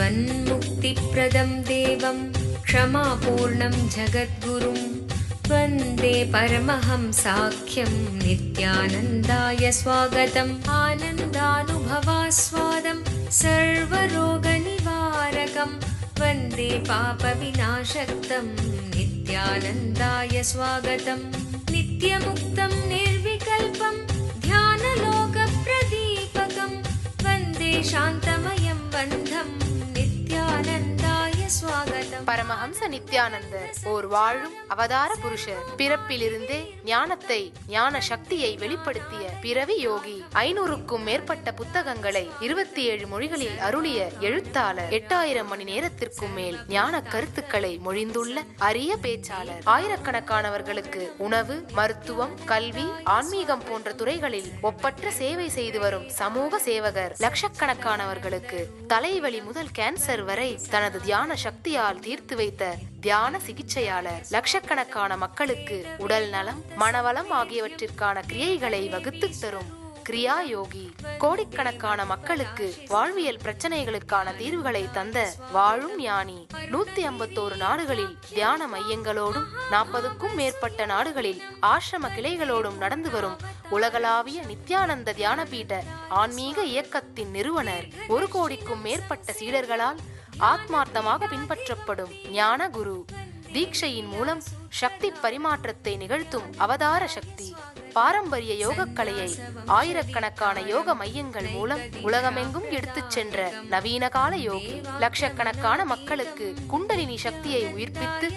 जीवन्मुक्तिप्रदं देवं क्षमापूर्णं जगद्गुरुं वन्दे परमहंसाख्यं नित्यानन्दाय स्वागतम् आनन्दानुभवास्वादं सर्वरोगनिवारकं वन्दे पापविनाशक्तं नित्यानन्दाय स्वागतम् नित्यमुक्तं निर्विकल्पं ध्यानलोकप्रदीपकं वन्दे शान्तमयं बन्धं नित्यानन्दाय स्वागतम्. பரமஹம்ச நித்யானந்தர் ஓர் வாழும் அவதார புருஷர். பிறப்பிலிருந்தே ஞானத்தை, ஞான சக்தியை வெளிப்படுத்திய பிறவி யோகி. 500க்கும் மேற்பட்ட புத்தகங்களை 27 மொழிகளில் அருளிய எழுத்தாளர். 8000 மணி நேரத்திற்கும் மேல் ஞான கருத்துக்களை மொழிந்துள்ள அரிய பேச்சாளர். ஆயிரக்கணக்கானவர்களுக்கு உணவு, மருத்துவம், கல்வி, ஆன்மீகம் போன்ற துறைகளில் ஒப்பற்ற சேவை செய்து வரும் சமூக சேவகர். லட்சக்கணக்கானவர்களுக்கு தலைவலி முதல் கேன்சர் வரை தனது தியான சக்தியால் தீர்த்து வைத்த தியான சிகிச்சையாளர். லட்சக்கணக்கான மக்களுக்கு உடல் நலம், மனவளம் ஆகியவற்றிற்கான கிரியைகளை வகுத்து தரும் கிரியா யோகி. கோடிக்கணக்கான மக்களுக்கு வாழ்வியல் பிரச்சனைகளுக்கான தீர்வுகளை தந்த வாழும் ஞானி. 151 நாடுகளில் தியான மையங்களோடும் 40க்கும் மேற்பட்ட நாடுகளில் ஆசிரம கிளைகளோடும் நடந்து வரும் உலகளாவிய நித்யானந்த தியானபீட ஆன்மீக இயக்கத்தின் நிறுவனர். 1 கோடிக்கும் மேற்பட்ட சீடர்களால் ஆத்மார்த்தமாக பின்பற்றப்படும் ஞான குரு. தீட்சையின் மூலம் சக்தி பரிமாற்றத்தை நிகழ்த்தும் அவதார சக்தி. பாரம்பரிய யோக கலையை ஆயிரக்கணக்கான யோக மையங்கள் மூலம் உலகமெங்கும் எடுத்துச் சென்ற நவீன கால யோகி. லட்சக்கணக்கான மக்களுக்கு குண்டலினி சக்தியை உயிர்ப்பித்து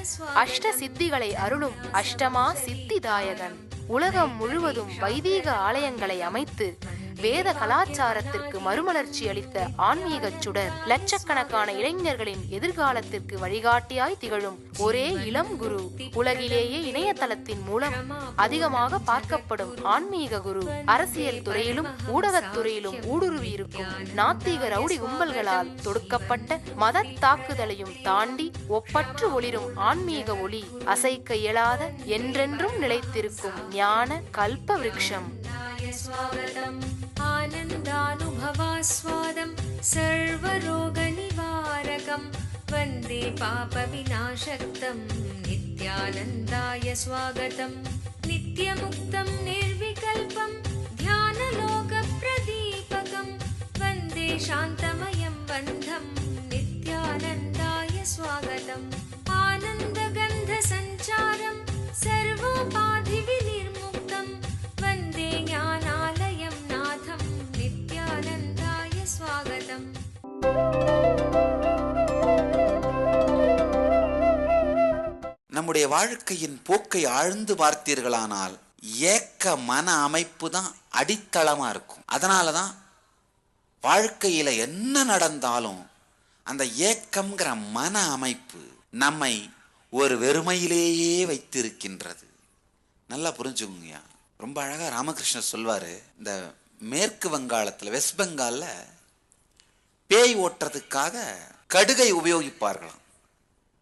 அஷ்ட சித்திகளை அருளும் அஷ்டமா சித்திதாயகன். உலகம் முழுவதும் வைதீக ஆலயங்களை அமைத்து வேத கலாச்சாரத்திற்கு மறுமலர்ச்சி அளித்த ஆன்மீக சுடர். லட்சக்கணக்கான இளைஞர்களின் எதிர்காலத்திற்கு வழிகாட்டியாய் திகழும் ஒரே இளம் குரு. உலகிலேயே இணையதளத்தின் மூலம் அதிகமாக பார்க்கப்படும் ஆன்மீக குரு. அரசியல் துறையிலும் ஊடகத்துறையிலும் ஊடுருவி இருக்கும் நாத்திக ரவுடி கும்பல்களால் தொடுக்கப்பட்ட மத தாக்குதலையும் தாண்டி ஒப்பற்று ஒளிரும் ஆன்மீக ஒளி. அசைக்க இயலாத, என்றென்றும் நிலைத்திருக்கும் ஞான கல்ப விருட்சம். आनन्दानुभवास्वादं सर्वरोगनिवारकं वन्दे पापविनाशक्तं नित्यानन्दाय स्वागतम् नित्यमुक्तं निर्विकल्पं ध्यानलोकप्रदीपकं वन्दे शान्तमयं बन्धं नित्यानन्दाय स्वागतम् आनन्दगन्धसञ्चारं सर्वोपाधिविनिर्मुक्तं वन्दे ज्ञानालयं नाथं नित्यानन्दाय स्वागतम्. நம்முடைய வாழ்க்கையின் போக்கை ஆழ்ந்து பார்த்தீர்களானால் ஏக்க மன அமைப்பு தான் அடித்தளமா இருக்கும். அதனாலதான் வாழ்க்கையில என்ன நடந்தாலும் அந்த ஏக்கம்ங்கிற மன அமைப்பு நம்மை ஒரு வெறுமையிலேயே வைத்திருக்கின்றது. நல்லா புரிஞ்சுக்குங்க. ரொம்ப அழகா ராமகிருஷ்ணர் சொல்வாரு, இந்த மேற்கு வங்காளத்துல, வெஸ்ட் பெங்கால்ல பேய் ஓட்டுறதுக்காக கடுகை உபயோகிப்பார்களாம்.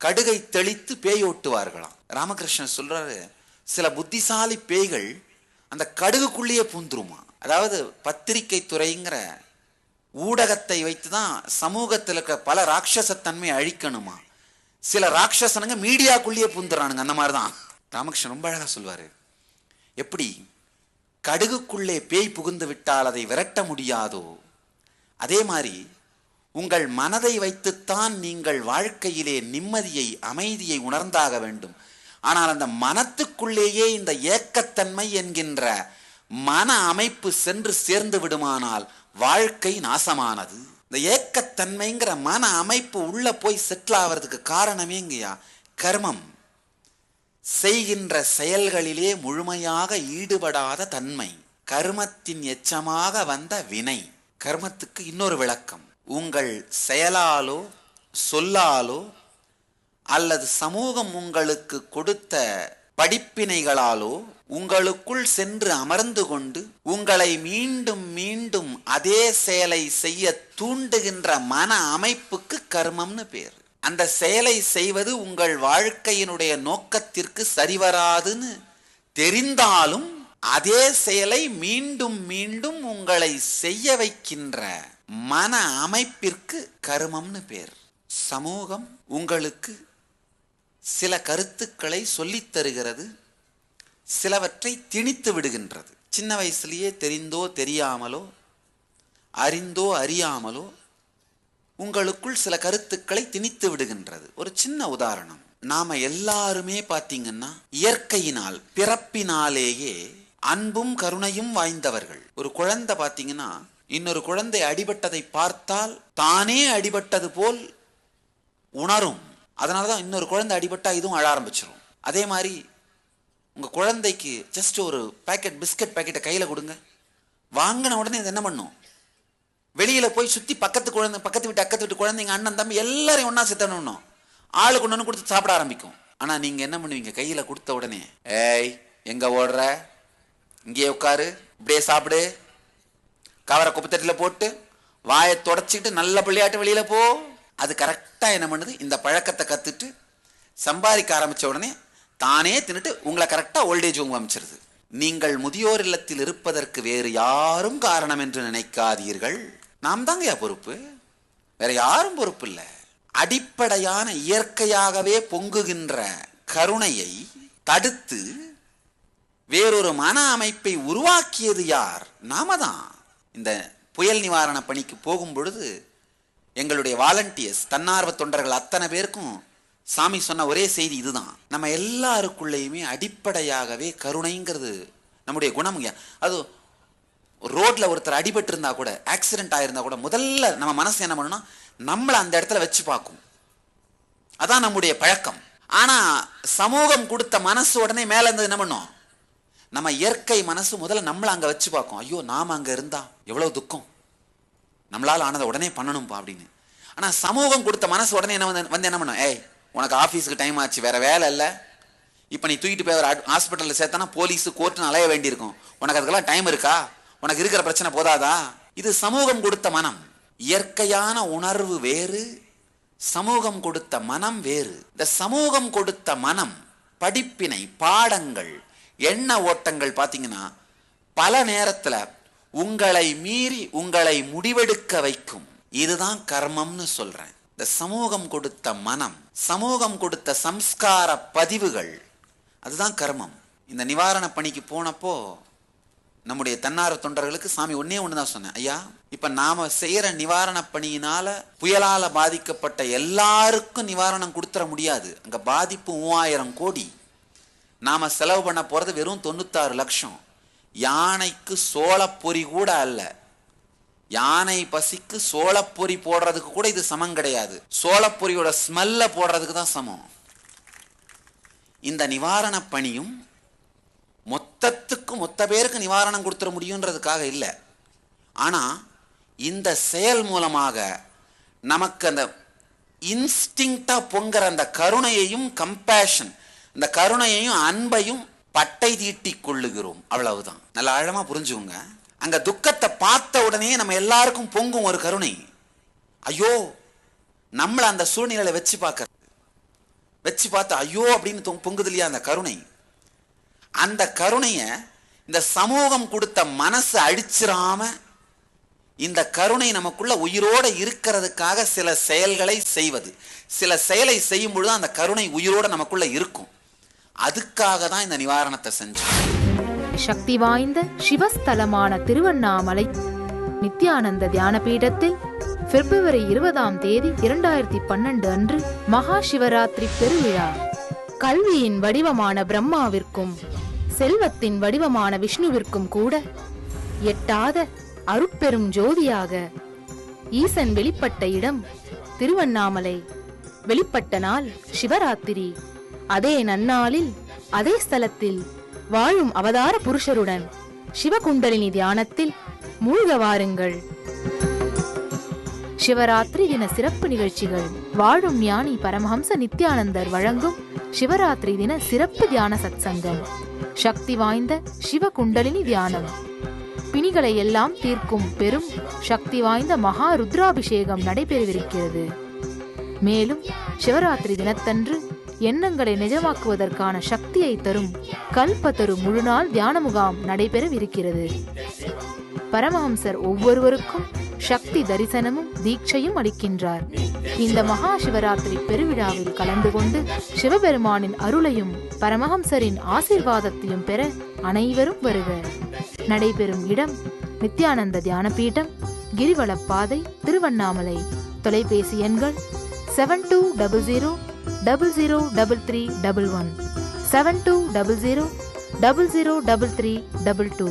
கடுகை தெளித்து பேய் ஓட்டுவார்களாம். ராமகிருஷ்ணன் சொல்றாரு, சில புத்திசாலி பேய்கள் அந்த கடுகுக்குள்ளேயே பூந்துருமா. அதாவது பத்திரிகை துறைங்கிற ஊடகத்தை வைத்துதான் சமூகத்தில் இருக்க பல ராட்சசத்தன்மையை அழிக்கணுமா. சில ராட்சசனுங்க மீடியாக்குள்ளேயே பூந்துறானுங்க. அந்த மாதிரிதான் ராமகிருஷ்ணன் ரொம்ப அழகா சொல்வாரு. எப்படி கடுகுக்குள்ளே பேய் புகுந்து விட்டால் அதை விரட்ட முடியாதோ, அதே மாதிரி உங்கள் மனதை வைத்துத்தான் நீங்கள் வாழ்க்கையிலே நிம்மதியை, அமைதியை உணர்ந்தாக வேண்டும். ஆனால் அந்த மனத்துக்குள்ளேயே இந்த ஏக்கத்தன்மை என்கின்ற மன அமைப்பு சென்று சேர்ந்து விடுமானால் வாழ்க்கை நாசமானது. இந்த ஏக்கத்தன்மைங்கிற மன அமைப்பு உள்ள போய் செட்டில் ஆகிறதுக்கு காரணமேங்கய்யா கர்மம். செய்கின்ற செயல்களிலே முழுமையாக ஈடுபடாத தன்மை, கர்மத்தின் எச்சமாக வந்த வினை. கர்மத்துக்கு இன்னொரு விளக்கம், உங்கள் செயலாலோ சொல்லாலோ அல்லது சமூகம் உங்களுக்கு கொடுத்த படிப்பினைகளாலோ உங்களுக்குள் சென்று அமர்ந்து கொண்டு உங்களை மீண்டும் மீண்டும் அதே செயலை செய்ய தூண்டுகின்ற மன அமைப்புக்கு கர்மம்னு பேர். அந்த செயலை செய்வது உங்கள் வாழ்க்கையினுடைய நோக்கத்திற்கு சரிவராதுன்னு தெரிந்தாலும் அதே செயலை மீண்டும் மீண்டும் உங்களை செய்ய வைக்கின்ற மன அமைப்பிற்கு கர்மம்னு பேர். சமூகம் உங்களுக்கு சில கருத்துக்களை சொல்லித் தருகிறது, சிலவற்றை திணித்து விடுகின்றது. சின்ன வயசுலேயே தெரிந்தோ தெரியாமலோ அறிந்தோ அறியாமலோ உங்களுக்குள் சில கருத்துக்களை திணித்து விடுகின்றது. ஒரு சின்ன உதாரணம், நாம எல்லாருமே பார்த்தீங்கன்னா இயற்கையினால் பிறப்பினாலேயே அன்பும் கருணையும் வாய்ந்தவர்கள். ஒரு குழந்தை பார்த்தீங்கன்னா இன்னொரு குழந்தை அடிபட்டதை பார்த்தால் தானே அடிபட்டது போல் உணரும். அதனால தான் இன்னொரு குழந்தை அடிபட்டா இதுவும் அழ ஆரம்பிச்சிடும். அதே மாதிரி உங்கள் குழந்தைக்கு ஜஸ்ட் ஒரு பேக்கெட் பிஸ்கட் பேக்கெட்டை கையில் கொடுங்க, வாங்கின உடனே இது என்ன பண்ணும்? வெளியில் போய் சுற்றி பக்கத்து வீட்டு குழந்தைங்க, அண்ணன் தம்பி எல்லாரையும் ஒன்றா சேர்த்தணும், ஆளுக்கு ஒன்று கொடுத்து சாப்பிட ஆரம்பிக்கும். ஆனால் நீங்கள் என்ன பண்ணுவீங்க? கையில் கொடுத்த உடனே, ஏய் எங்கே ஓடுற, இங்கேயே உட்காரு, இப்படியே சாப்பிடு, கவரை குப்பத்தட்டில் போட்டு வாயை தொடச்சிக்கிட்டு நல்ல பிள்ளையாட்டு வெளியில் போ. அது கரெக்டாக என்ன பண்ணுது? இந்த பழக்கத்தை கற்றுட்டு சம்பாதிக்க ஆரம்பித்த உடனே தானே தின்னுட்டு உங்களை கரெக்டாக ஓல்டேஜ் ஹோம் அமைச்சிருது. நீங்கள் முதியோர் இல்லத்தில் இருப்பதற்கு வேறு யாரும் காரணம் என்று நினைக்காதீர்கள். நாம் தாங்க பொறுப்பு, வேற யாரும் பொறுப்பு இல்லை. அடிப்படையான இயற்கையாகவே பொங்குகின்ற கருணையை தடுத்து வேறொரு மன அமைப்பை உருவாக்கியது யார்? நாம தான். இந்த புயல் நிவாரண பணிக்கு போகும் பொழுது எங்களுடைய வாலண்டியர்ஸ், தன்னார்வ தொண்டர்கள் அத்தனை பேருக்கும் சாமி சொன்ன ஒரே செய்தி இதுதான். நம்ம எல்லாருக்குள்ளேயுமே அடிப்படையாகவே கருணைங்கிறது நம்முடைய குணம். அது ரோட்ல ஒருத்தர் அடிபட்டு இருந்தா கூட, ஆக்சிடென்ட் ஆயிருந்தா கூட, முதல்ல நம்ம மனசு என்ன பண்ணணும்னா நம்மளை அந்த இடத்துல வச்சு பார்க்கும். அதான் நம்முடைய பழக்கம். ஆனா சமூகம் கொடுத்த மனசு உடனே மேல இருந்து என்ன பண்ணும்? நம்ம இயற்கை மனசு முதல்ல நம்மளை அங்க வச்சு பார்க்கும். ஐயோ நாம அங்க இருந்தா எவ்வளவு துக்கம், நம்மளால ஆனதை உடனே பண்ணணும்பா அப்படின்னு. ஆனா சமூகம் கொடுத்த மனசு உடனே என்ன வந்து என்ன பண்ணும்? ஏய் உனக்கு ஆஃபீஸுக்கு டைம் ஆச்சு, வேற வேலை இல்லை, இப்போ நீ தூக்கிட்டு போய் ஒரு ஹாஸ்பிட்டலில் சேர்த்தானா போலீஸு கோர்ட்டுன்னு அலைய வேண்டியிருக்கும், உனக்கு அதுக்கெல்லாம் டைம் இருக்கா? உனக்கு இருக்கிற பிரச்சனை போதாதா? இது சமூகம் கொடுத்த மனம். இயற்கையான உணர்வு வேறு, சமூகம் கொடுத்த மனம் வேறு. இந்த சமூகம் கொடுத்த மனம் படிப்பினை, பாடங்கள், எண்ண ஓட்டங்கள் பார்த்தீங்கன்னா பல நேரத்தில் உங்களை மீறி உங்களை முடிவெடுக்க வைக்கும். இதுதான் கர்மம்னு சொல்றேன். இந்த சமூகம் கொடுத்த மனம், சமூகம் கொடுத்த சம்ஸ்கார பதிவுகள், அதுதான் கர்மம். இந்த நிவாரண பணிக்கு போனப்போ நம்முடைய தன்னார்வ தொண்டர்களுக்கு சாமி ஒன்னே ஒண்ணுதான் சொன்னேன். ஐயா, இப்ப நாம செய்யற நிவாரண பணியினால புயலால பாதிக்கப்பட்ட எல்லாருக்கும் நிவாரணம் கொடுத்துட முடியாது. அங்க பாதிப்பு 3000 கோடி. நாம செலவு பண்ண போறது வெறும் 96 லட்சம். யானைக்கு சோளப்பொறி கூட அல்ல. யானை பசிக்கு சோளப்பொறி போடுறதுக்கு கூட இது சமம் கிடையாது. சோளப்பொரியோட ஸ்மெல்ல போடுறதுக்கு தான் சமம். இந்த நிவாரண பணியும் மொத்த பேருக்கு நிவாரணம் கொடுத்துட முடியுன்றதுக்காக இல்லை. ஆனா இந்த செயல் மூலமாக நமக்கு அந்த இன்ஸ்டிங்க்டா பொங்குற அந்த கருணையையும், கம்பேஷன், இந்த கருணையையும் அன்பையும் பட்டை தீட்டி கொள்ளுகிறோம். அவ்வளவுதான். நல்ல ஆழமா புரிஞ்சுங்க. அங்க துக்கத்தை பார்த்த உடனே நம்ம எல்லாருக்கும் பொங்கும் ஒரு கருணை. ஐயோ, நம்மள அந்த சூழ்நிலையில வச்சு பார்த்து ஐயோ அப்படின்னு பொங்குது இல்லையா அந்த கருணை. அந்த கருணைய இந்த சமூகம் கொடுத்த மனசு அழிச்சிராம, இந்த கருணை நமக்குள்ள உயிரோட இருக்கிறதுக்காக சில செயல்களை செய்வது. சில செயலை செய்யும் பொழுது அந்த கருணை உயிரோட நமக்குள்ள இருக்கும். அதுக்காக தான் இந்த நிவாரணத்தை செஞ்சோம். சக்தி வாய்ந்த சிவஸ்தலமான திருவண்ணாமலை நித்யானந்த தியான பீடத்தில் பிப்ரவரி 20ஆம் தேதி 2012 அன்று மகா சிவராத்திரி பெருவிழா. கல்வியின் வடிவமான பிரம்மாவிற்கும் செல்வத்தின் வடிவமான விஷ்ணுவிற்கும் கூட எட்டாத அருட்பெரும் ஜோதியாக ஈசன் வெளிப்பட்ட இடம் திருவண்ணாமலை. வெளிப்பட்ட நாள் சிவராத்திரி. அதே நன்னாளில் அதே ஸ்தலத்தில் வாழும் அவதார புருஷருடன் சிவகுண்டலினி தியானத்தில் மூழ்க வாருங்கள். சிவராத்திரி தின சிறப்பு நிகழ்ச்சிகள். வாழும் ஞானி பரமஹம்ச நித்யானந்தர் வழங்கும் சிவராத்திரி தின சிறப்பு தியான சத்சங்கம். சக்தி வாய்ந்த சிவகுண்டலினி தியானம். பிணிகளை எல்லாம் தீர்க்கும் பெரும் சக்தி வாய்ந்த மகா ருத்ராபிஷேகம் நடைபெறவிருக்கிறது. மேலும் சிவராத்திரி தினத்தன்று எண்ணங்களை நிஜமாக்குவதற்கான சக்தியை தரும் கல்பத்தரு முழுநாள் தியான முகாம் நடைபெறவிருக்கிறது. பரமஹம்சர் ஒவ்வொருவருக்கும் சக்தி தரிசனமும் தீட்சையும் அளிக்கின்றார். இந்த மகா சிவராத்திரி பெருவிழாவில் கலந்து கொண்டு சிவபெருமானின் அருளையும் பரமஹம்சரின் ஆசீர்வாதத்தையும் பெற அனைவரும் வருக. நடைபெறும் இடம் நித்யானந்த தியானபீடம், கிரிவலப்பாதை, திருவண்ணாமலை. தொலைபேசி எண்கள் 7200003311, 7200003322.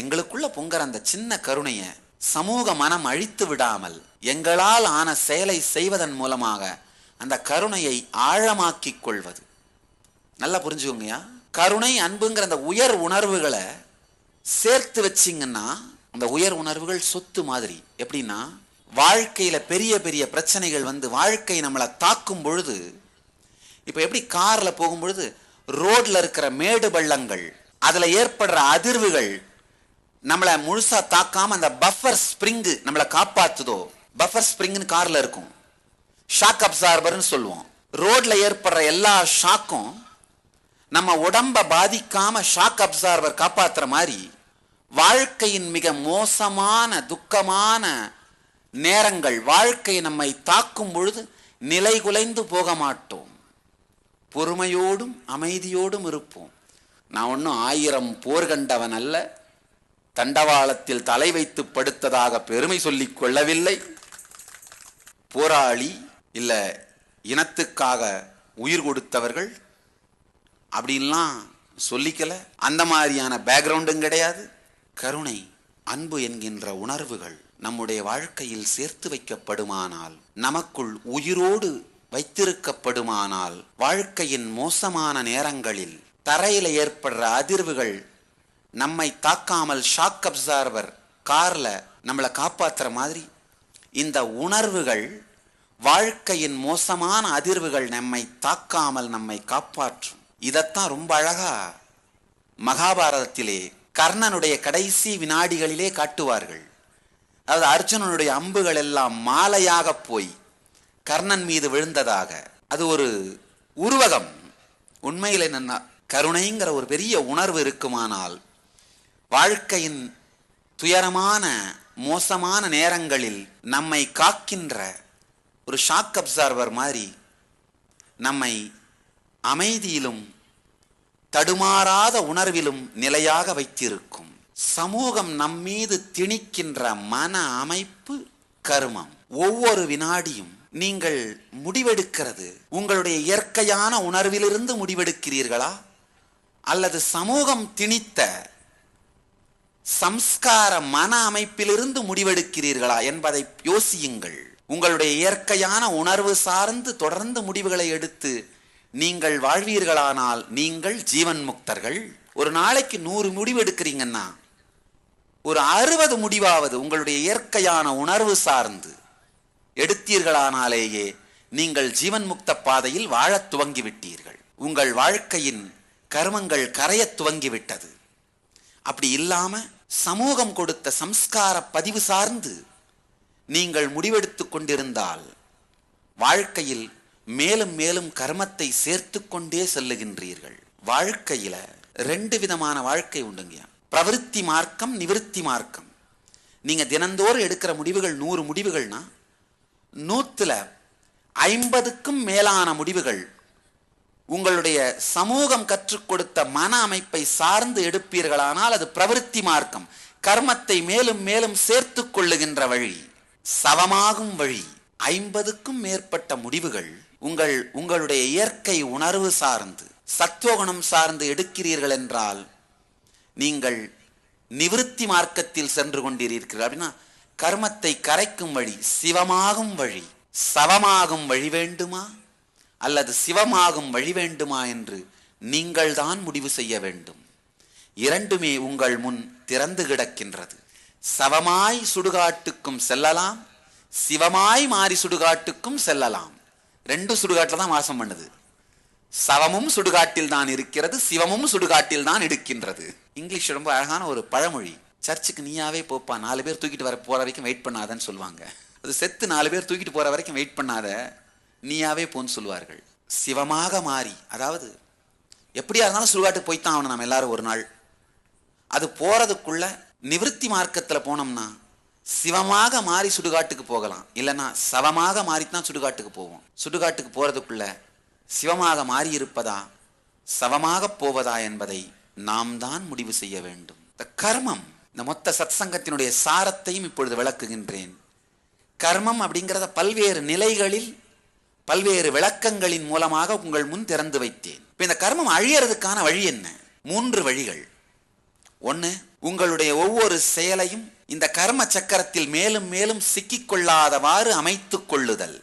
எங்களுக்குள்ள பொங்குற அந்த சின்ன கருணைய சமூக மனம் அழித்து விடாமல் எங்களால் ஆன செயலை செய்வதன் மூலமாக அந்த கருணையை ஆழமாக்கிக் கொள்வது. நல்லா புரிஞ்சுக்கோங்கயா. கருணை, அன்புங்கிற அந்த உயர் உணர்வுகளை சேர்த்து வச்சிங்கன்னா அந்த உயர் உணர்வுகள் சொத்து மாதிரி. எப்படின்னா, வாழ்க்கையில பெரிய பெரிய பிரச்சனைகள் வந்து வாழ்க்கை நம்மளை தாக்கும் பொழுது, இப்ப எப்படி கார்ல போகும்பொழுது ரோட்ல இருக்கிற மேடு பள்ளங்கள், அதுல ஏற்படுற அதிர்வுகள் நம்மளை முழுசா தாக்காம அந்த பஃபர் ஸ்பிரிங் நம்மளை காப்பாத்துதோ, பஃபர் ஸ்பிரிங்னு கார்ல இருக்கும், ஷாக் அப்சார்பர்னு சொல்லுவோம். ரோட்ல ஏற்படுற எல்லா ஷாக்கும் நம்ம உடம்ப பாதிக்காம ஷாக் அப்சார்பர் காப்பாத்துற மாதிரி வாழ்க்கையின் மிக மோசமான துக்கமான நேரங்கள் வாழ்க்கை நம்மை தாக்கும் பொழுது நிலை குலைந்து போக மாட்டோம். பொறுமையோடும் அமைதியோடும் இருப்போம். நான் ஒன்றும் 1000 போர் கண்டவன் அல்ல, தண்டவாளத்தில் தலை வைத்து படுத்ததாக பெருமை சொல்லிக் கொள்ளவில்லை. போராளி இல்ல இனத்துக்காக உயிர் கொடுத்தவர்கள் அப்படின்லாம் சொல்லிக்கல. அந்த மாதிரியான பேக்ரவுண்டும் கிடையாது. கருணை, அன்பு என்கின்ற உணர்வுகள் நம்முடைய வாழ்க்கையில் சேர்த்து வைக்கப்படுமானால், நமக்குள் உயிரோடு வைத்திருக்கப்படுமானால், வாழ்க்கையின் மோசமான நேரங்களில் தரையில ஏற்படுற அதிர்வுகள் நம்மை தாக்காமல் ஷாக் அப்சார்பர் கார்ல நம்மளை காப்பாத்துற மாதிரி இந்த உணர்வுகள், வாழ்க்கையின் மோசமான அதிர்வுகள் நம்மை தாக்காமல் நம்மை காப்பாற்றும். இதத்தான் ரொம்ப அழகா மகாபாரதத்திலே கர்ணனுடைய கடைசி வினாடிகளிலே காட்டுவார்கள். அதாவது அர்ஜுனனுடைய அம்புகள் எல்லாம் மாலையாக போய் கர்ணன் மீது விழுந்ததாக. அது ஒரு உருவகம். உண்மையில் என்னன்னா, கருணைங்கிற ஒரு பெரிய உணர்வு இருக்குமானால் வாழ்க்கையின் துயரமான மோசமான நேரங்களில் நம்மை காக்கின்ற ஒரு ஷாக் அப்சார்பர் மாதிரி நம்மை அமைதியிலும் தடுமாறாத உணர்விலும் நிலையாக வைத்திருக்கும். சமூகம் நம்மீது திணிக்கின்ற மன அமைப்பு கர்மம். ஒவ்வொரு வினாடியும் நீங்கள் முடிவெடுக்கிறது உங்களுடைய இயற்கையான உணர்விலிருந்து முடிவெடுக்கிறீர்களா, அல்லது சமூகம் திணித்த சம்ஸ்கார மன அமைப்பிலிருந்து முடிவெடுக்கிறீர்களா என்பதை யோசியுங்கள். உங்களுடைய இயற்கையான உணர்வு சார்ந்து தொடர்ந்து முடிவுகளை எடுத்து நீங்கள் வாழ்வீர்களானால் நீங்கள் ஜீவன் முக்தர்கள். ஒரு நாளைக்கு 100 முடிவு எடுக்கிறீங்கன்னா ஒரு 60 முடிவாவது உங்களுடைய இயற்கையான உணர்வு சார்ந்து எடுத்தீர்களானாலேயே நீங்கள் ஜீவன் முக்த பாதையில் வாழத் துவங்கிவிட்டீர்கள். உங்கள் வாழ்க்கையின் கர்மங்கள் கரைய துவங்கிவிட்டது. அப்படி இல்லாம சமூகம் கொடுத்த சம்ஸ்கார பதிவு சார்ந்து நீங்கள் முடிவெடுத்து கொண்டிருந்தால் வாழ்க்கையில் மேலும் மேலும் கர்மத்தை சேர்த்து கொண்டே செல்லுகின்றீர்கள். வாழ்க்கையில 2 விதமான வாழ்க்கை உண்டுங்க. பிரவிற்த்தி மார்க்கம், நிவிருத்தி மார்க்கம். நீங்க தினந்தோறும் எடுக்கிற முடிவுகள் 100 முடிவுகள்னா 100ல் 50க்கும் மேலான முடிவுகள் உங்களுடைய சமூகம் கற்றுக் கொடுத்த மன அமைப்பை சார்ந்து எடுப்பீர்களானால் அது பிரவிற்த்தி மார்க்கம், கர்மத்தை மேலும் மேலும் சேர்த்து கொள்ளுகின்ற வழி, சவமாகும் வழி. 50க்கும் மேற்பட்ட முடிவுகள் உங்களுடைய இயற்கை உணர்வு சார்ந்து சத்துவகுணம் சார்ந்து எடுக்கிறீர்கள் என்றால் நீங்கள் நிவிருத்தி மார்க்கத்தில் சென்று கொண்டிருக்கிறீர்கள். அப்படின்னா கர்மத்தை கரைக்கும் வழி, சிவமாகும் வழி. சவமாகும் வழி வேண்டுமா அல்லது சிவமாகும் வழி வேண்டுமா என்று நீங்கள் தான் முடிவு செய்ய வேண்டும். இரண்டுமே உங்கள் முன் திறந்து கிடக்கின்றது. சவமாய் சுடுகாட்டுக்கும் செல்லலாம், சிவமாய் மாறி சுடுகாட்டுக்கும் செல்லலாம். 2 சுடுகாட்டில் தான் வாசம் பண்ணுது. சவமும் சுடுகாட்டில் தான் இருக்கிறது, சிவமும் சுடுகாட்டில் தான் எடுக்கின்றது. இங்கிலீஷ் ரொம்ப அழகான ஒரு பழமொழி. சர்ச்சுக்கு நீயாவே போப்பா, 4 பேர் தூக்கிட்டு போற வரைக்கும் வெயிட் பண்ணாதன்னு சொல்லுவாங்க. அது செத்து 4 பேர் தூக்கிட்டு போற வரைக்கும் வெயிட் பண்ணாத, நீயாவே போன்னு சொல்லுவார்கள். சிவமாக மாறி, அதாவது எப்படியா இருந்தாலும் சுடுகாட்டுக்கு போய்த்தான் ஆகணும் நம்ம எல்லாரும் ஒரு நாள். அது போறதுக்குள்ள நிவிருத்தி மார்க்கத்தில் போனோம்னா சிவமாக மாறி சுடுகாட்டுக்கு போகலாம், இல்லைன்னா சவமாக மாறித்தான் சுடுகாட்டுக்கு போவோம். சுடுகாட்டுக்கு போறதுக்குள்ள சிவமாக மாறி இருப்பதா சவமாக போவதா என்பதை நாம் தான் முடிவு செய்ய வேண்டும். இந்த கர்மம், இந்த மொத்த சத்சங்கத்தினுடைய சாரத்தையும் இப்பொழுது விளக்குகின்றேன். கர்மம் அப்படிங்கிறத பல்வேறு நிலைகளில் பல்வேறு விளக்கங்களின் மூலமாக உங்கள் முன் திறந்து வைத்தேன். இப்ப இந்த கர்மம் அழியறதுக்கான வழி என்ன? 3 வழிகள். ஒன்று, உங்களுடைய ஒவ்வொரு செயலையும் இந்த கர்ம சக்கரத்தில் மேலும் மேலும் சிக்கிக்கொள்ளாதவாறு அமைத்துக் கொள்ளுதல்.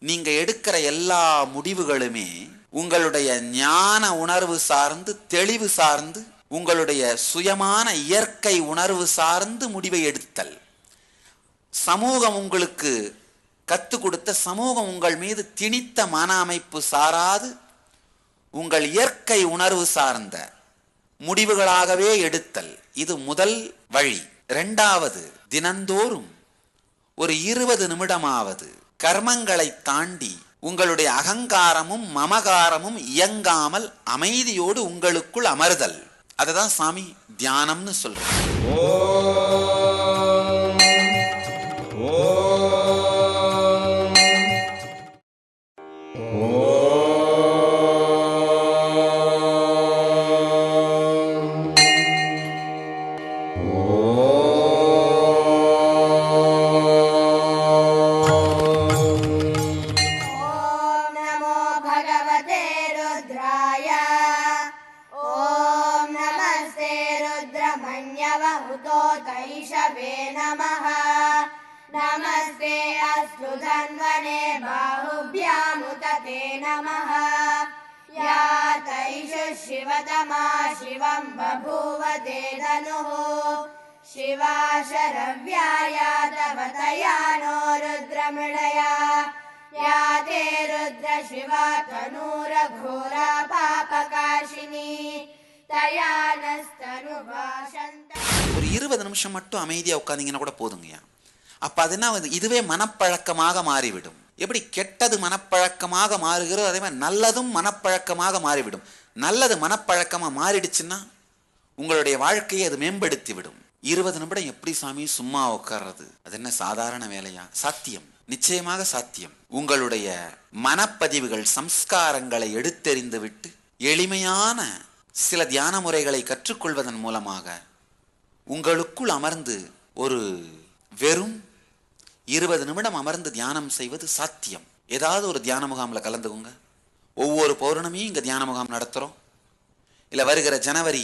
நீங்க எடுக்கிற எல்லா முடிவுகளுமே உங்களுடைய ஞான உணர்வு சார்ந்து, தெளிவு சார்ந்து, உங்களுடைய சுயமான இயற்கை உணர்வு சார்ந்து முடிவை எடுத்தல். சமூகம் உங்களுக்கு கற்றுக் கொடுத்த, சமூகம் உங்கள் மீது திணித்த மன அமைப்பு சாராது உங்கள் இயற்கை உணர்வு சார்ந்த முடிவுகளாகவே எடுத்தல். இது முதல் வழி. 2வது, தினந்தோறும் ஒரு 20 நிமிடமாவது கர்மங்களை தாண்டி உங்களுடைய அகங்காரமும் மமகாரமும் இயங்காமல் அமைதியோடு உங்களுக்குள் அமர்தல். அததான் சாமி தியானம்னு சொல்றேன். नमस्ते अस्तु धन्वने बाहुभ्यामुतते नमः। या तैषु शिवतमा शिवं बभूव ते धनुः शिवा शरव्याया तव तया नो रुद्रमृडया। या ते रुद्र शिवा तनूरघोरा पापकाशिनी तया नस्तनुभाषन्त. ஒரு 20 நிமிஷம் மட்டும் அமைதியா உட்கார்ந்தீங்கன்னா கூட போதுங்கய்யா. அப்ப அதுனா இதுவே மனப்பழக்கமாக மாறிவிடும். எப்படி கெட்டது மனப்பழக்கமாக மாறுகிறோ அதே மாதிரி நல்லதும் மனப்பழக்கமாக மாறிவிடும். நல்லது மனப்பழக்கமாக மாறிடுச்சுன்னா உங்களுடைய வாழ்க்கையை அது மேம்படுத்தி விடும். 20 நிமிடம் எப்படி சாமி சும்மா உட்கார்றது? அது என்ன சாதாரண வேலையா? சாத்தியம், நிச்சயமாக சாத்தியம். உங்களுடைய மனப்பதிவுகள் சம்ஸ்காரங்களை எடுத்தெறிந்து விட்டு எளிமையான சில தியான முறைகளை கற்றுக்கொள்வதன் மூலமாக உங்களுக்குள் அமர்ந்து ஒரு வெறும் 20 நிமிடம் அமர்ந்து தியானம் செய்வது சாத்தியம். ஏதாவது ஒரு தியான முகாமில் கலந்துக்குங்க. ஒவ்வொரு பௌர்ணமியும் இங்கே தியான முகாம் நடத்துகிறோம். இல்லை வருகிற ஜனவரி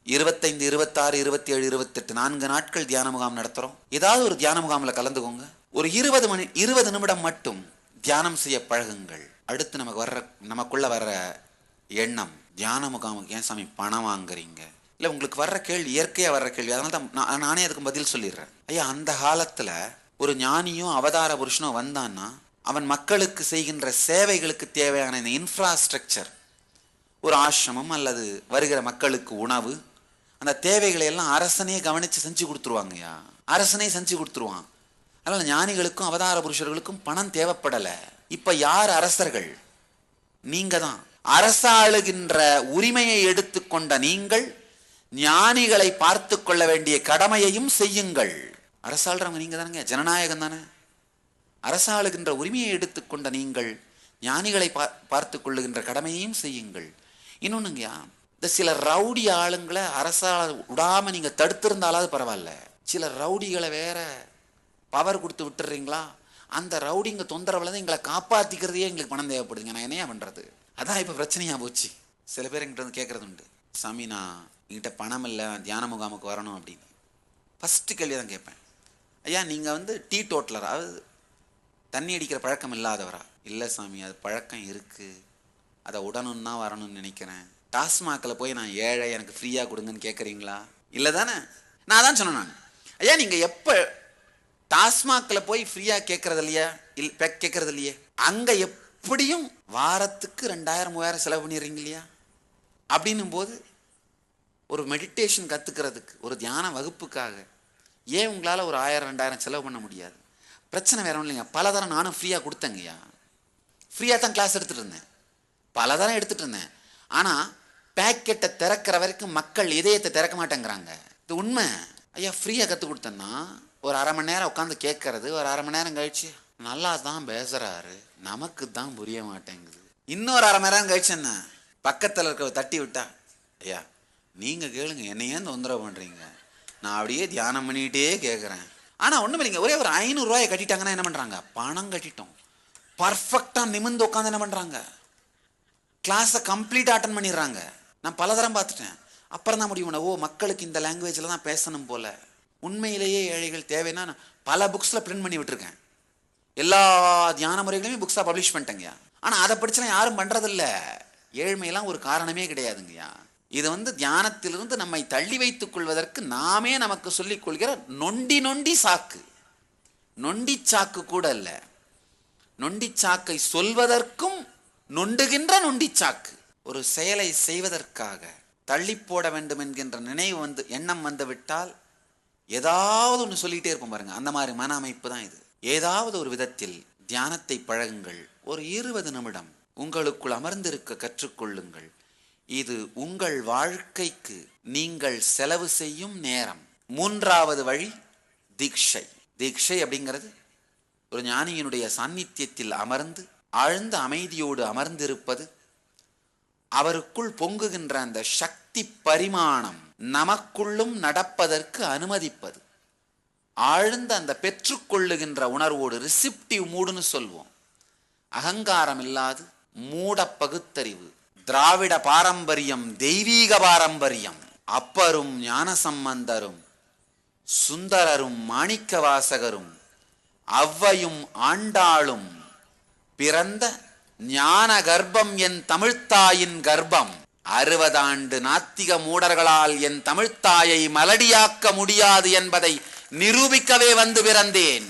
25, 26, 27, 28 4 நாட்கள் தியான முகாம் நடத்துகிறோம். ஏதாவது ஒரு தியான முகாமில் கலந்துக்கோங்க. ஒரு 20 நிமிடம் மட்டும் தியானம் செய்ய பழகுங்கள். அடுத்து நமக்குள்ள வர்ற எண்ணம், தியான முகாமுக்கு ஏன் சாமி பணம் வாங்குறீங்க? இல்லை உங்களுக்கு வர்ற கேள்வி இயற்கையாக வர்ற கேள்வி. அதனால தான் நானே அதுக்கு பதில் சொல்லிடுறேன். ஐயா, அந்த காலத்தில் ஒரு ஞானியும் அவதார புருஷனும் வந்தான்னா அவன் மக்களுக்கு செய்கின்ற சேவைகளுக்கு தேவையான இந்த இன்ஃப்ராஸ்ட்ரக்சர், ஒரு ஆசிரமம் அல்லது வருகிற மக்களுக்கு உணவு, அந்த தேவைகளை எல்லாம் அரசனே கவனித்து செஞ்சு கொடுத்துருவாங்கய்யா. அரசனே செஞ்சு கொடுத்துருவான். அதனால் ஞானிகளுக்கும் அவதார புருஷர்களுக்கும் பணம் தேவைப்படலை. இப்போ யார் அரசர்கள்? நீங்க தான். அரசாளுகின்ற உரிமையை எடுத்துக்கொண்ட நீங்கள் ஞானிகளை பார்த்து கொள்ள வேண்டிய கடமையையும் செய்யுங்கள். அரசாளுறவங்க நீங்க தானங்க, ஜனநாயகம் தானே. அரசாளுகின்ற உரிமையை எடுத்துக்கொண்ட நீங்கள் ஞானிகளை பார்த்து கொள்ளுகின்ற கடமையையும் செய்யுங்கள். இன்னொன்னுங்கய்யா, இந்த சில ரவுடி ஆளுங்களை அரசால விடாம நீங்க தடுத்திருந்தாலாவது பரவாயில்ல, சில ரவுடிகளை வேற பவர் கொடுத்து விட்டுறீங்களா? அந்த ரவுடிங்க தொந்தரவுல தான் எங்களை காப்பாத்திக்கிறதையே எங்களுக்கு பணம் தேவைப்படுதுங்க. நான் என்னையா பண்றது? அதான் இப்ப பிரச்சனையா போச்சு. சில பேர் எங்கிட்ட வந்து கேட்கறது உண்டு, சாமி நான் என்கிட்ட பணம் இல்லை, தியான முகாமுக்கு வரணும் அப்படின்னு. ஃபஸ்ட்டு கேள்வி தான் கேட்பேன், ஐயா நீங்கள் வந்து டீ டோட்டலரா, அதாவது தண்ணி அடிக்கிற பழக்கம் இல்லாதவரா? இல்லை சாமி, அது பழக்கம் இருக்குது, அதை உடனும் தான் வரணும்னு நினைக்கிறேன். டாஸ்மாகில் போய் நான் ஏழை, எனக்கு ஃப்ரீயாக கொடுங்கன்னு கேட்குறீங்களா? இல்லை தானே? நான் தான் சொன்னேன். நான் ஐயா நீங்கள் எப்போ டாஸ்மாகில் போய் ஃப்ரீயாக கேட்குறது இல்லையா? கேட்குறது இல்லையே. அங்கே எப்படியும் வாரத்துக்கு 2000 3000 செலவு பண்ணிடுறீங்க இல்லையா? அப்படின்னும் போது ஒரு மெடிடேஷன் கற்றுக்கிறதுக்கு, ஒரு தியான வகுப்புக்காக ஏன் உங்களால் ஒரு 1000 2000 செலவு பண்ண முடியாது? பிரச்சனை வேற ஒன்றும் இல்லைங்க. பல தரம் நானும் ஃப்ரீயாக கொடுத்தேங்கய்யா. ஃப்ரீயாக தான் கிளாஸ் எடுத்துகிட்டு இருந்தேன், பல தரம் எடுத்துகிட்டு இருந்தேன். ஆனால் பேக்கெட்டை திறக்கிற வரைக்கும் மக்கள் இதயத்தை திறக்க மாட்டேங்கிறாங்க. இது உண்மை ஐயா. ஃப்ரீயாக கற்றுக் கொடுத்தேன்னா ஒரு அரை மணி நேரம் உட்காந்து கேட்கறது, ஒரு அரை மணி நேரம் கழிச்சு நல்லா தான் பேசுறாரு, நமக்கு தான் புரிய மாட்டேங்குது. இன்னொரு அரை மணி நேரம் கழிச்சு என்ன பக்கத்தில் இருக்க தட்டி விட்டா, ஐயா நீங்கள் கேளுங்க, என்னையே தொந்தரவு பண்ணுறீங்க, நான் அப்படியே தியானம் பண்ணிக்கிட்டே கேட்குறேன். ஆனால் ஒன்றும் இல்லைங்க, ஒரே ஒரு 500 ரூபாயை கட்டிட்டாங்கன்னா என்ன பண்ணுறாங்க, பணம் கட்டிட்டோம், பர்ஃபெக்டாக நிமிர்ந்து உட்காந்து என்ன பண்ணுறாங்க, கிளாஸை கம்ப்ளீட்டாக அட்டன் பண்ணிடுறாங்க. நான் பலதரம் பார்த்துட்டேன். அப்புறம் தான் முடியும், ஓ மக்களுக்கு இந்த லாங்குவேஜில் தான் பேசணும் போல். உண்மையிலேயே ஏழைகள் தேவைன்னா நான் பல புக்ஸில் பிரிண்ட் பண்ணி விட்டுருக்கேன். எல்லா தியான முறைகளையுமே புக்ஸாக பப்ளிஷ் பண்ணிட்டேங்கய்யா. ஆனால் அதை படிச்சுலாம் யாரும் பண்ணுறதில்ல. ஏழ்மையெல்லாம் ஒரு காரணமே கிடையாதுங்கய்யா. இது தியானத்திலிருந்து நம்மை தள்ளி வைத்துக் கொள்வதற்கு நாமே நமக்கு சொல்லிக் கொள்கிற நொண்டி நொண்டி சாக்கு. நொண்டி சாக்கு கூட அல்ல, நொண்டி சாக்கை சொல்வதற்கும் நொண்டுகின்ற நொண்டி சாக்கு. ஒரு செயலை செய்வதற்காக தள்ளி போட வேண்டும் என்கின்ற நினைவு எண்ணம் வந்து விட்டால் ஏதாவது ஒன்று சொல்லிகிட்டே இருப்போம் பாருங்க. அந்த மாதிரி மன அமைப்பு தான் இது. ஏதாவது ஒரு விதத்தில் தியானத்தை பழகுங்கள். ஒரு 20 நிமிடம் உங்களுக்குள் அமர்ந்திருக்க கற்றுக்கொள்ளுங்கள். இது உங்கள் வாழ்க்கைக்கு நீங்கள் செலவு செய்யும் நேரம். 3வது வழி தீட்சை. தீட்சை அப்படிங்கிறது ஒரு ஞானியினுடைய சாநித்தியத்தில் அமர்ந்து ஆழ்ந்த அமைதியோடு அமர்ந்திருப்பது. அவருக்குள் பொங்குகின்ற அந்த சக்தி பரிமாணம் நமக்குள்ளும் நடப்பதற்கு அனுமதிப்பது. ஆழ்ந்த அந்த பெற்றுக்கொள்ளுகின்ற உணர்வோடு, ரிசிப்டிவ் மூடுன்னு சொல்வோம், அகங்காரம் இல்லாது மூட பகுத்தறிவு, திராவிட பாரம்பரியம், தெய்வீக பாரம்பரியம், அப்பரும் ஞானசம்பந்தரும் சுந்தரரும் மாணிக்கவாசகரும் அவ்வையும் ஆண்டாளும் பிறந்த ஞான கர்ப்பம் என் தமிழ்த்தாயின் கர்ப்பம். 60 ஆண்டு நாத்திக மூடர்களால் என் தமிழ்த்தாயை மலடியாக்க முடியாது என்பதை நிரூபிக்கவே வந்து பிறந்தேன்.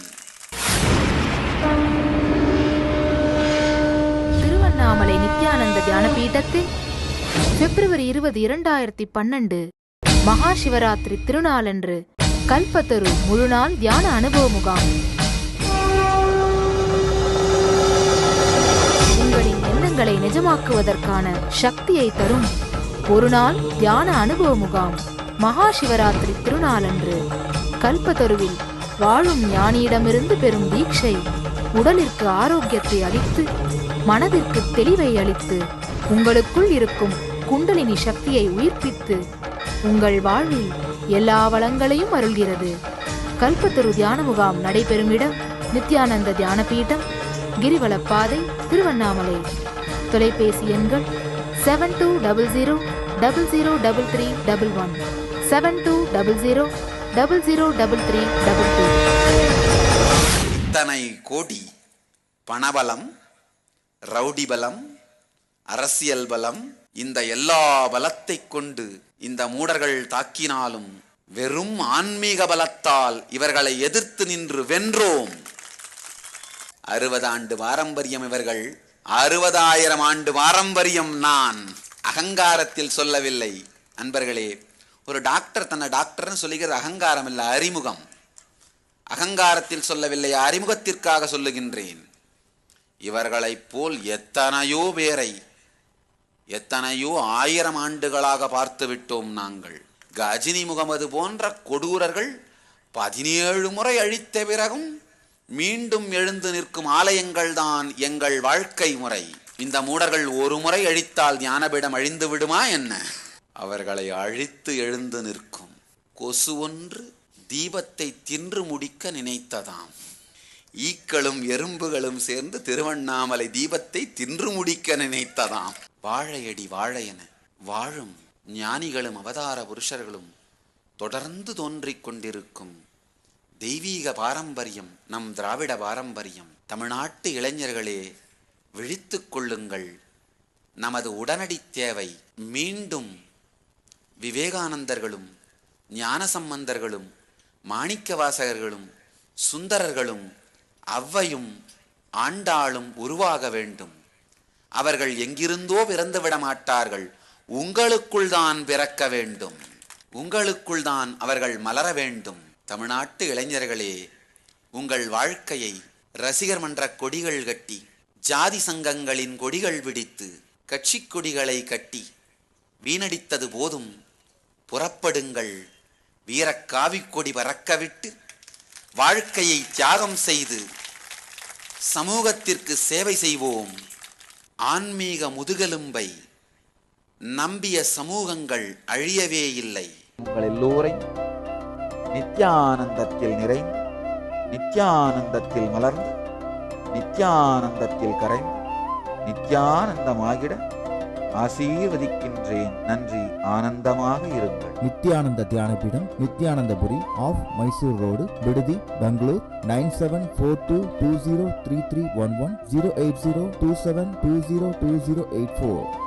திருவண்ணாமலை நித்யானந்த தியானபீடத்தில் பிப்ரவரி 20, 2012 மகா சிவராத்திரி திருநாளன்று கல்பத்தரு முழுநாள் தியான அனுபவ முகாம். உங்களின் எண்ணங்களை நிஜமாக்குவதற்கான சக்தியை தரும் ஒரு நாள் தியான அனுபவ முகாம். மகா சிவராத்திரி திருநாளன்று கல்பத்தருவில் வாழும் ஞானியிடமிருந்து பெறும் தீட்சை உடலிற்கு ஆரோக்கியத்தை அளித்து மனதிற்கு தெளிவை அளித்து உங்களுக்குள் இருக்கும் குண்டலினி சக்தியை உயிர்ப்பித்து உங்கள் வாழ்வில் எல்லா வளங்களையும் அருள்கிறது. கல்பத்தரு தியான முகாம் நடைபெறும் இடம் நித்யானந்த தியானபீடம், கிரிவலப்பாதை, திருவண்ணாமலை. தொலைபேசி எண்கள் 7200003311 7200003322. இத்தனை கோடி பணபலம், ரவுடி பலம், அரசியல் பலம், இந்த எல்லா பலத்தை கொண்டு இந்த மூடர்கள் தாக்கினாலும் வெறும் ஆன்மீக பலத்தால் இவர்களை எதிர்த்து நின்று வென்றோம். 60 ஆண்டு பாரம்பரியம் இவர்கள், 60,000 ஆண்டு பாரம்பரியம் நான். அகங்காரத்தில் சொல்லவில்லை அன்பர்களே. ஒரு டாக்டர் தன்னை டாக்டர்னு சொல்லுகிறது அகங்காரம் இல்லை, அறிமுகம். அகங்காரத்தில் சொல்லவில்லை, அறிமுகத்திற்காக சொல்லுகின்றேன். இவர்களைப் போல் எத்தனையோ பேரை எத்தனையோ 1000 ஆண்டுகளாக பார்த்து விட்டோம் நாங்கள். கஜினி முகமது போன்ற கொடூரர்கள் 17 முறை அழித்த பிறகும் மீண்டும் எழுந்து நிற்கும் ஆலயங்கள் தான் எங்கள் வாழ்க்கை முறை. இந்த மூடர்கள் ஒரு முறை அழித்தால் ஞானபீடம் அழிந்து விடுமா என்ன? அவர்களை அழித்து எழுந்து நிற்கும். கொசு ஒன்று தீபத்தை தின்று முடிக்க நினைத்ததாம். ஈக்களும் எறும்புகளும் சேர்ந்து திருவண்ணாமலை தீபத்தை தின்று முடிக்க நினைத்ததாம். வாழையடி வாழையென வாழும் ஞானிகளும் அவதார புருஷர்களும் தொடர்ந்து தோன்றிக் கொண்டிருக்கும் தெய்வீக பாரம்பரியம் நம் திராவிட பாரம்பரியம். தமிழ்நாட்டு இளைஞர்களே, விழித்து கொள்ளுங்கள். நமது உடனடி தேவை மீண்டும் விவேகானந்தர்களும் ஞானசம்பந்தர்களும் மாணிக்கவாசகர்களும் சுந்தரர்களும் அவ்வையும் ஆண்டாளும் உருவாக வேண்டும். அவர்கள் எங்கிருந்தோ பிறந்து விட மாட்டார்கள். உங்களுக்குள் தான் பிறக்க வேண்டும். உங்களுக்குள் தான் அவர்கள் மலர வேண்டும். தமிழ்நாட்டு இளைஞர்களே, உங்கள் வாழ்க்கையை ரசிகர் மன்ற கொடிகள் கட்டி, ஜாதி சங்கங்களின் கொடிகள் பிடித்து, கட்சி கொடிகளை கட்டி வீணடித்தது போதும். புறப்படுங்கள். வீரக்காவிக்கொடி பறக்கவிட்டு வாழ்க்கையை தியாகம் செய்து சமூகத்திற்கு சேவை செய்வோம். ஆன்மீக முதுகெலும்பை நம்பிய சமூகங்கள் அழியவே இல்லை. உங்கள் எல்லோரையும் நித்யானந்தத்தில் நிறைந்து, நித்யானந்தத்தில் மலர்ந்து, நித்யானந்தத்தில் கரைந்து, நித்யானந்தமாகிட ஆசீர்வதிக்கின்றேன். நன்றி. ஆனந்தமாக இருங்கள். நித்யானந்த தியானபீடம், நித்யானந்தபுரி ஆஃப் மைசூர் ரோடு, விடுதி, பெங்களூர். 9742203311 08027202084.